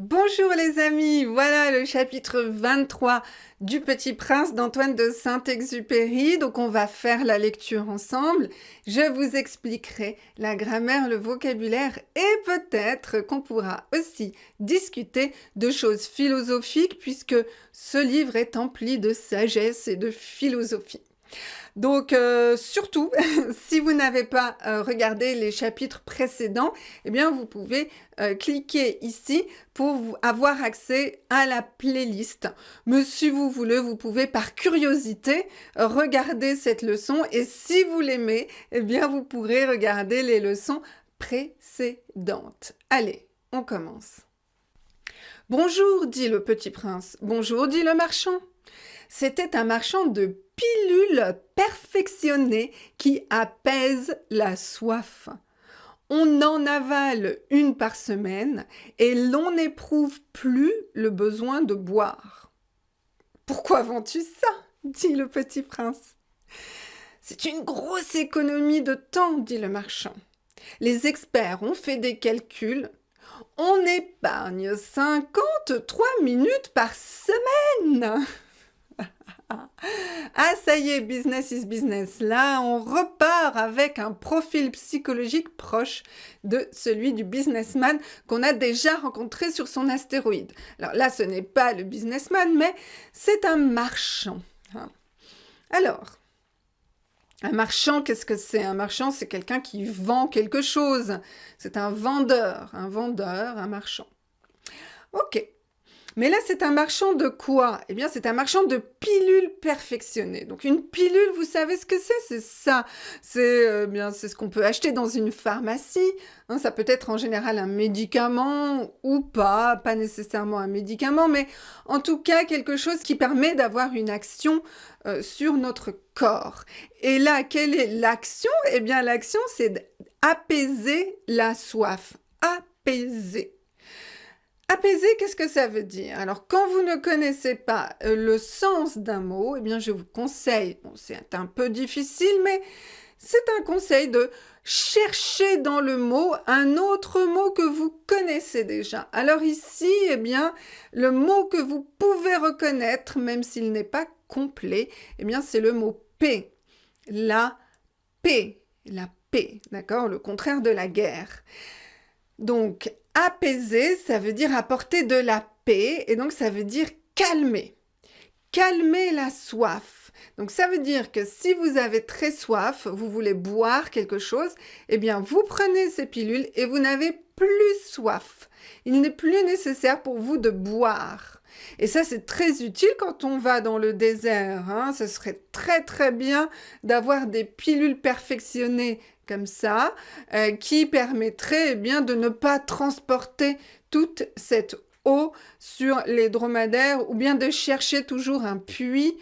Bonjour les amis, voilà le chapitre 23 du Petit Prince d'Antoine de Saint-Exupéry. Donc on va faire la lecture ensemble. Je vous expliquerai la grammaire, le vocabulaire et peut-être qu'on pourra aussi discuter de choses philosophiques puisque ce livre est empli de sagesse et de philosophie. Donc surtout, si vous n'avez pas regardé les chapitres précédents, eh bien vous pouvez cliquer ici pour avoir accès à la playlist. Mais si vous voulez, vous pouvez par curiosité regarder cette leçon et si vous l'aimez, eh bien vous pourrez regarder les leçons précédentes. Allez, on commence. Bonjour, dit le petit prince. Bonjour, dit le marchand. C'était un marchand de pilules perfectionnées qui apaisent la soif. On en avale une par semaine et l'on n'éprouve plus le besoin de boire. « Pourquoi vends-tu ça ?» dit le petit prince. « C'est une grosse économie de temps, dit le marchand. Les experts ont fait des calculs. On épargne 53 minutes par semaine. » Ah, ça y est, business is business. Là, on repart avec un profil psychologique proche de celui du businessman qu'on a déjà rencontré sur son astéroïde. Alors là, ce n'est pas le businessman, mais c'est un marchand. Alors, un marchand, qu'est-ce que c'est? Un marchand, c'est quelqu'un qui vend quelque chose. C'est un vendeur, un marchand. Ok. Mais là, c'est un marchand de quoi? Eh bien, c'est un marchand de pilules perfectionnées. Donc, une pilule, vous savez ce que c'est? C'est ça. C'est ce qu'on peut acheter dans une pharmacie. Ça peut être en général un médicament ou pas nécessairement un médicament, mais en tout cas, quelque chose qui permet d'avoir une action sur notre corps. Et là, quelle est l'action? Eh bien, l'action, c'est d'apaiser la soif. Apaiser. Apaiser, qu'est-ce que ça veut dire? Alors, quand vous ne connaissez pas le sens d'un mot, eh bien, je vous conseille, bon, c'est un peu difficile, mais c'est un conseil de chercher dans le mot un autre mot que vous connaissez déjà. Alors ici, eh bien, le mot que vous pouvez reconnaître, même s'il n'est pas complet, eh bien, c'est le mot paix. La paix, d'accord? Le contraire de la guerre. Donc, apaiser, ça veut dire apporter de la paix, et donc ça veut dire calmer. Calmer la soif. Donc, ça veut dire que si vous avez très soif, vous voulez boire quelque chose, eh bien, vous prenez ces pilules et vous n'avez plus soif. Il n'est plus nécessaire pour vous de boire. Et ça, c'est très utile quand on va dans le désert. Ce serait très, très bien d'avoir des pilules perfectionnées comme ça, qui permettrait bien de ne pas transporter toute cette eau sur les dromadaires ou bien de chercher toujours un puits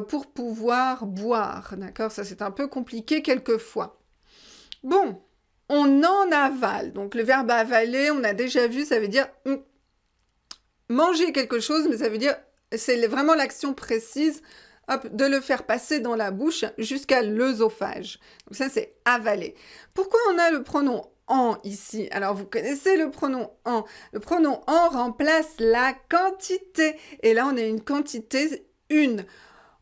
pour pouvoir boire. D'accord? Ça, c'est un peu compliqué quelquefois. Bon, on en avale. Donc, le verbe avaler, on a déjà vu, ça veut dire manger quelque chose, mais ça veut dire, c'est vraiment l'action précise de le faire passer dans la bouche jusqu'à l'œsophage. Donc ça, c'est avaler. Pourquoi on a le pronom en ici? Alors, vous connaissez le pronom en. Le pronom en remplace la quantité. Et là, on a une quantité, une.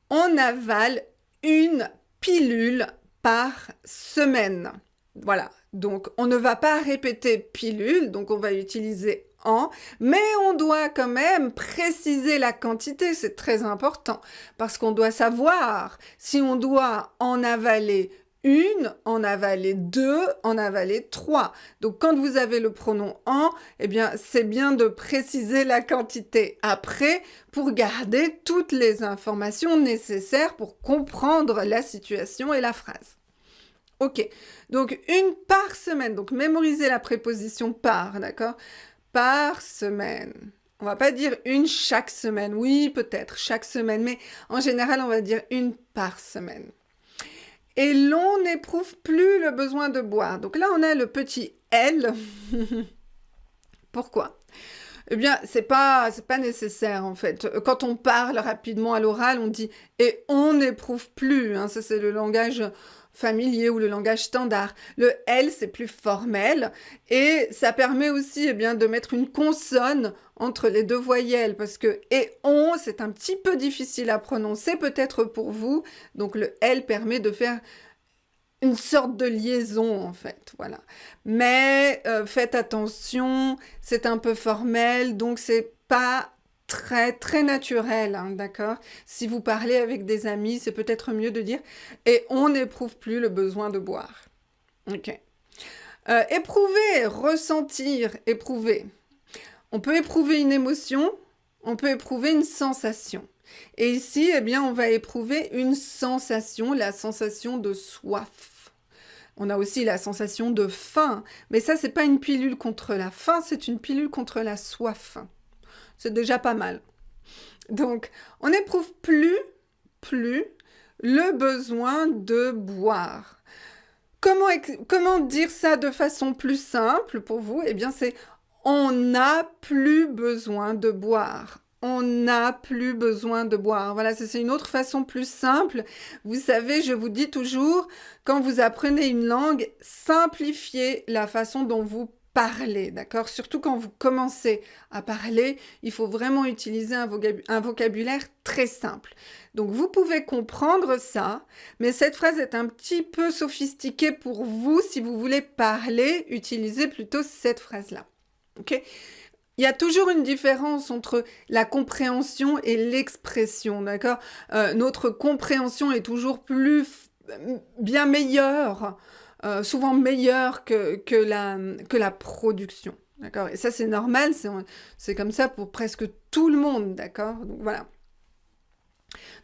On avale une pilule par semaine. Voilà. Donc, on ne va pas répéter pilule, donc on va utiliser en, mais on doit quand même préciser la quantité, c'est très important, parce qu'on doit savoir si on doit en avaler une, en avaler deux, en avaler trois. Donc, quand vous avez le pronom en, eh bien, c'est bien de préciser la quantité après pour garder toutes les informations nécessaires pour comprendre la situation et la phrase. Ok, donc une par semaine, donc mémorisez la préposition par, d'accord? Par semaine. On va pas dire une chaque semaine. Oui, peut-être chaque semaine, mais en général, on va dire une par semaine. Et l'on n'éprouve plus le besoin de boire. Donc là, on a le petit L. Pourquoi? Eh bien, c'est pas nécessaire, en fait. Quand on parle rapidement à l'oral, on dit « et on n'éprouve plus ». Ça, c'est le langage familier ou le langage standard. Le L, c'est plus formel et ça permet aussi eh bien, de mettre une consonne entre les deux voyelles parce que et on, c'est un petit peu difficile à prononcer peut-être pour vous. Donc le L permet de faire une sorte de liaison en fait, voilà. Mais faites attention, c'est un peu formel, donc c'est pas très naturel, hein, d'accord? Si vous parlez avec des amis, c'est peut-être mieux de dire et on n'éprouve plus le besoin de boire. Ok. Éprouver, ressentir, éprouver. On peut éprouver une émotion, on peut éprouver une sensation. Et ici, eh bien, on va éprouver une sensation, la sensation de soif. On a aussi la sensation de faim, mais ça, c'est pas une pilule contre la faim, c'est une pilule contre la soif. C'est déjà pas mal. Donc, on n'éprouve plus le besoin de boire. Comment dire ça de façon plus simple pour vous? Eh bien, c'est on n'a plus besoin de boire. On n'a plus besoin de boire. Voilà, c'est une autre façon plus simple. Vous savez, je vous dis toujours, quand vous apprenez une langue, simplifiez la façon dont vous parlez, d'accord? Surtout quand vous commencez à parler, il faut vraiment utiliser un vocabulaire très simple. Donc, vous pouvez comprendre ça, mais cette phrase est un petit peu sophistiquée pour vous. Si vous voulez parler, utilisez plutôt cette phrase-là. Ok? Il y a toujours une différence entre la compréhension et l'expression, d'accord? Notre compréhension est toujours bien meilleure, souvent meilleure que la production, d'accord? Et ça, c'est normal, c'est comme ça pour presque tout le monde, d'accord? Donc, voilà.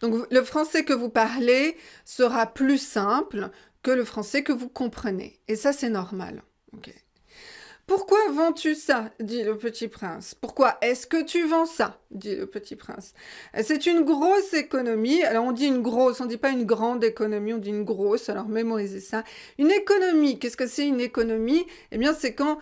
Donc, le français que vous parlez sera plus simple que le français que vous comprenez. Et ça, c'est normal, ok? Pourquoi vends-tu ça? Dit le petit prince. Pourquoi est-ce que tu vends ça? Dit le petit prince. C'est une grosse économie. Alors on dit une grosse, on dit pas une grande économie, on dit une grosse. Alors mémorisez ça. Une économie, qu'est-ce que c'est une économie? Eh bien c'est quand,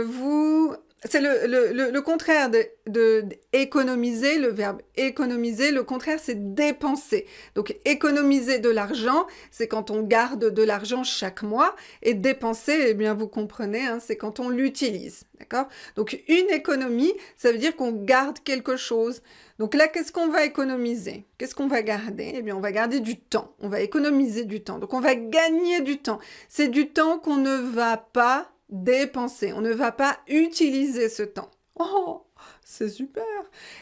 vous... C'est le contraire de économiser, le verbe économiser. Le contraire, c'est dépenser. Donc, économiser de l'argent, c'est quand on garde de l'argent chaque mois. Et dépenser, eh bien, vous comprenez, hein, c'est quand on l'utilise. D'accord? Donc, une économie, ça veut dire qu'on garde quelque chose. Donc là, qu'est-ce qu'on va économiser? Qu'est-ce qu'on va garder? Eh bien, on va garder du temps. On va économiser du temps. Donc, on va gagner du temps. C'est du temps qu'on ne va pas dépenser. On ne va pas utiliser ce temps. Oh, c'est super.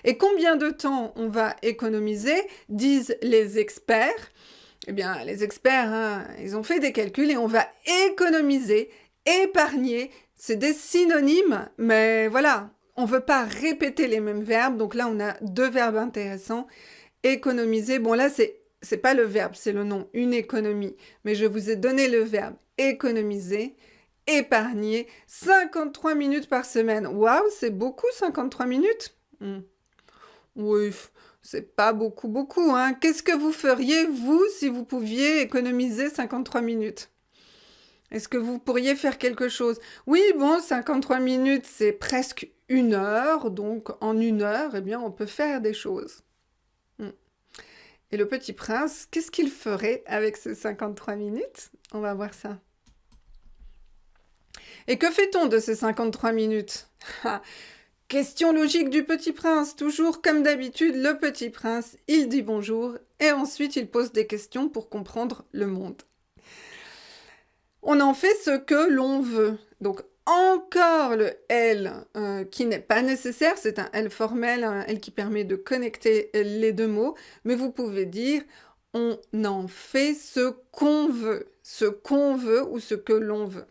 Et combien de temps on va économiser, disent les experts? Eh bien, les experts, hein, ils ont fait des calculs et on va économiser, épargner. C'est des synonymes, mais voilà, on ne veut pas répéter les mêmes verbes. Donc là, on a deux verbes intéressants. Économiser, bon là, c'est pas le verbe, c'est le nom, une économie. Mais je vous ai donné le verbe économiser. Épargner 53 minutes par semaine. Waouh, c'est beaucoup 53 minutes? Oui, c'est pas beaucoup, hein. Qu'est-ce que vous feriez, vous, si vous pouviez économiser 53 minutes? Est-ce que vous pourriez faire quelque chose? Oui, bon, 53 minutes, c'est presque une heure. Donc, en une heure, eh bien, on peut faire des choses. Et le petit prince, qu'est-ce qu'il ferait avec ces 53 minutes? On va voir ça. Et que fait-on de ces 53 minutes? Question logique du petit prince. Toujours comme d'habitude, le petit prince, il dit bonjour et ensuite il pose des questions pour comprendre le monde. On en fait ce que l'on veut. Donc encore le L qui n'est pas nécessaire, c'est un L formel, un L qui permet de connecter les deux mots, mais vous pouvez dire on en fait ce qu'on veut ou ce que l'on veut.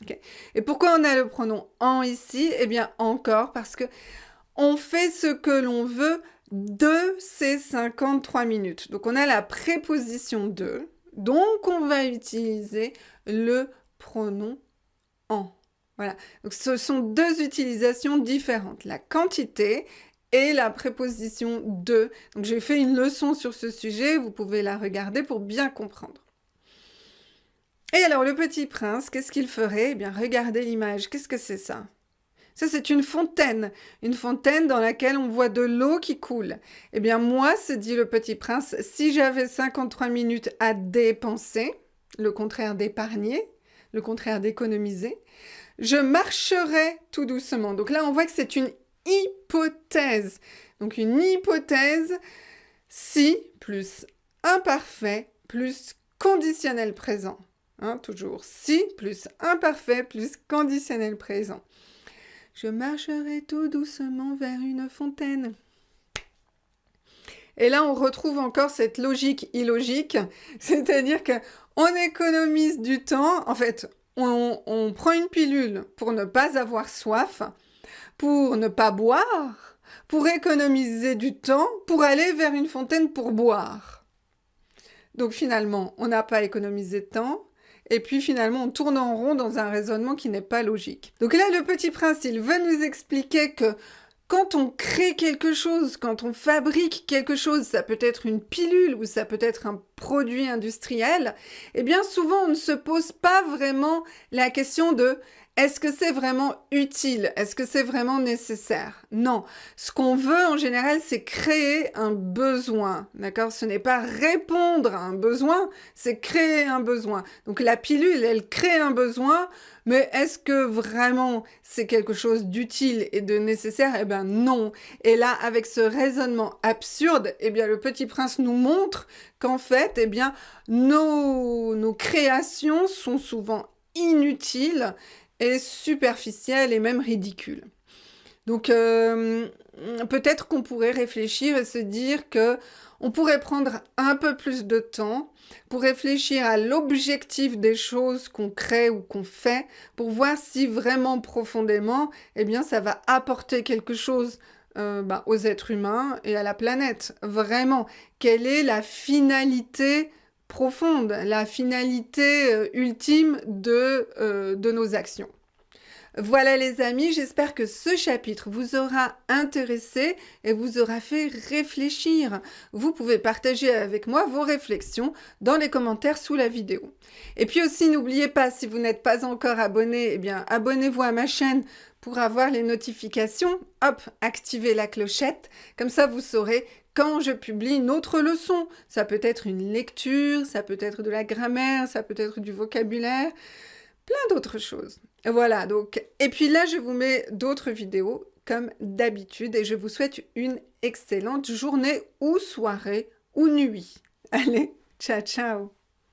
Okay. Et pourquoi on a le pronom en ici? Eh bien, encore parce que on fait ce que l'on veut de ces 53 minutes. Donc, on a la préposition de, donc on va utiliser le pronom en. Voilà. Donc, ce sont deux utilisations différentes. La quantité et la préposition de. Donc, j'ai fait une leçon sur ce sujet. Vous pouvez la regarder pour bien comprendre. Et alors, le petit prince, qu'est-ce qu'il ferait? Eh bien, regardez l'image. Qu'est-ce que c'est ça? Ça, c'est une fontaine dans laquelle on voit de l'eau qui coule. Eh bien, moi, se dit le Petit Prince, si j'avais 53 minutes à dépenser, le contraire d'épargner, le contraire d'économiser, je marcherais tout doucement. Donc là, on voit que c'est une hypothèse. Donc une hypothèse, si plus imparfait plus conditionnel présent. Hein, toujours si plus imparfait plus conditionnel présent. Je marcherai tout doucement vers une fontaine. Et là, on retrouve encore cette logique illogique, c'est-à-dire qu'on économise du temps. En fait, on prend une pilule pour ne pas avoir soif, pour ne pas boire, pour économiser du temps, pour aller vers une fontaine pour boire. Donc finalement, on n'a pas économisé de temps, et puis finalement, on tourne en rond dans un raisonnement qui n'est pas logique. Donc là, le Petit Prince, il veut nous expliquer que quand on crée quelque chose, quand on fabrique quelque chose, ça peut être une pilule ou ça peut être un produit industriel, eh bien souvent on ne se pose pas vraiment la question de est-ce que c'est vraiment utile? Est-ce que c'est vraiment nécessaire? Non. Ce qu'on veut en général, c'est créer un besoin, d'accord? Ce n'est pas répondre à un besoin, c'est créer un besoin. Donc la pilule, elle crée un besoin, mais est-ce que vraiment c'est quelque chose d'utile et de nécessaire? Eh bien non. Et là, avec ce raisonnement absurde, eh bien le Petit Prince nous montre qu'en fait, eh bien nos créations sont souvent inutiles et superficielle et même ridicule. Donc peut-être qu'on pourrait réfléchir et se dire que on pourrait prendre un peu plus de temps pour réfléchir à l'objectif des choses qu'on crée ou qu'on fait, pour voir si vraiment profondément, eh bien, ça va apporter quelque chose aux êtres humains et à la planète. Vraiment, quelle est la finalité profonde, la finalité ultime de nos actions. Voilà les amis, j'espère que ce chapitre vous aura intéressé et vous aura fait réfléchir. Vous pouvez partager avec moi vos réflexions dans les commentaires sous la vidéo. Et puis aussi, n'oubliez pas, si vous n'êtes pas encore abonné, eh bien abonnez-vous à ma chaîne pour avoir les notifications. Hop, activez la clochette, comme ça vous saurez quand je publie une autre leçon. Ça peut être une lecture, ça peut être de la grammaire, ça peut être du vocabulaire, plein d'autres choses. Voilà, donc, et puis là, je vous mets d'autres vidéos comme d'habitude et je vous souhaite une excellente journée ou soirée ou nuit. Allez, ciao, ciao!